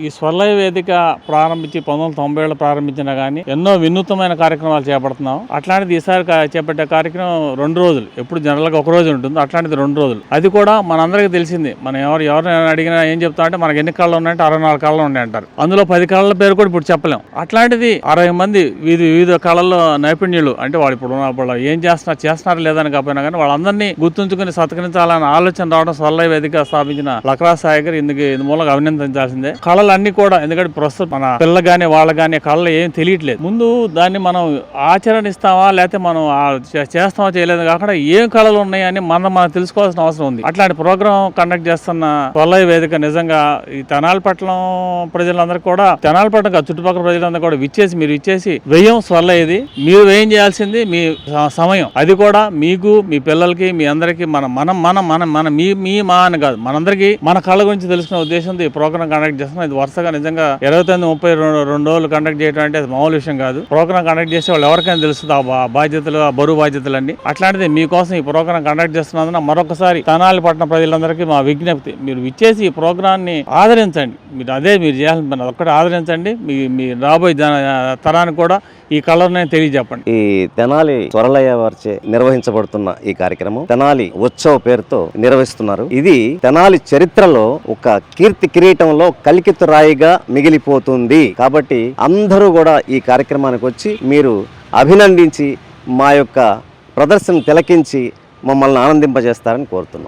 ఈ స్వర్లయ వేదిక ప్రారంభించి 1990 ప్రారంభించినా కానీ ఎన్నో వినూత్నమైన కార్యక్రమాలు చేపడుతున్నాం. అట్లాంటిది ఈసారి చేపట్టే కార్యక్రమం 2 రోజులు. ఎప్పుడు జనరల్గా ఒక రోజు ఉంటుంది, అట్లాంటిది 2 రోజులు. అది కూడా మనందరికీ తెలిసింది. మనం ఎవరిని అడిగినా ఏం చెప్తామంటే మనకి ఎన్ని కళ్ళు ఉన్నాయంటే 64 కళ్ళు ఉన్నాయి అంటారు. అందులో 10 కళ్ళ పేరు కూడా ఇప్పుడు చెప్పలేం. అట్లాంటిది 60 మంది వివిధ కళల్లో నైపుణ్యులు, అంటే వాళ్ళు ఇప్పుడు ఏం చేస్తున్నారు లేదని కాకపోయినా కానీ వాళ్ళందరినీ గుర్తుంచుకుని సత్కరించాలన్న ఆలోచన రావడం స్వర్లయ వేదిక స్థాపించిన లక్రా సాయి గారు ఇందు మూలంగా అభినందించాల్సిందే. కళలన్నీ కూడా, ఎందుకంటే ప్రస్తుతం మన పిల్ల గానీ వాళ్ళ గానీ కళలు ఏం తెలియట్లేదు. ముందు దాన్ని మనం ఆచరణిస్తామా లేకపోతే మనం చేస్తామా చేయలేదు కాకుండా ఏం కళలు ఉన్నాయని మనం తెలుసుకోవాల్సిన అవసరం ఉంది. అట్లాంటి ప్రోగ్రామ్ కండక్ట్ చేస్తున్న స్వర్లయ వేదిక నిజంగా ఈ తెనాలిపట్నం ప్రజలందరూ కూడా, తెనాలిపట్నం చుట్టుపక్కల ప్రజలందరూ కూడా మీరు ఇచ్చేసి వ్యయం స్వర్లయది, మీరు వ్యయం చేయాల్సింది మీ సమయం. అది కూడా మీకు, మీ పిల్లలకి, మీ అందరికి మా అని కాదు, మనందరికీ మన కళ గురించి తెలుసుకునే ఉద్దేశంతో ఈ ప్రోగ్రామ్ కండక్ట్ చేస్తున్నాం. ఇది వరుసగా నిజంగా 29-32 రోజులు కండక్ట్ చేయడం అంటే అది మామూలు విషయం కాదు. ప్రోగ్రామ్ కండక్ట్ చేసే వాళ్ళు ఎవరికైనా తెలుస్తుంది ఆ బాధ్యతలు, ఆ బరువు బాధ్యతలన్నీ. అట్లాంటిది మీకోసం ఈ ప్రోగ్రామ్ కండక్ట్ చేస్తున్నందున మరొకసారి తెనాలిపట్నం ప్రజలందరికీ మా విజ్ఞప్తి, మీరు ఇచ్చేసి ఈ ప్రోగ్రాన్ని ఆదరించండి. మీరు చేయాల్సిన పని ఒక్కటి ఆదరించండి. మీ రాబోయే తరానికి కూడా ఈ కళని తెలియజెప్పండి. ఈ తెనాలి స్వర్లయ వారిచే నిర్వహించబడుతున్న ఈ కార్యక్రమం తెనాలి ఉత్సవ పేరుతో నిర్వహిస్తున్నారు. ఇది తెనాలి చరిత్రలో ఒక కీర్తి కిరీటంలో కలికితు రాయిగా మిగిలిపోతుంది. కాబట్టి అందరూ కూడా ఈ కార్యక్రమానికి వచ్చి మీరు అభినందించి మా యొక్క ప్రదర్శన తిలకించి మమ్మల్ని ఆనందింపజేస్తారని కోరుతున్నాం.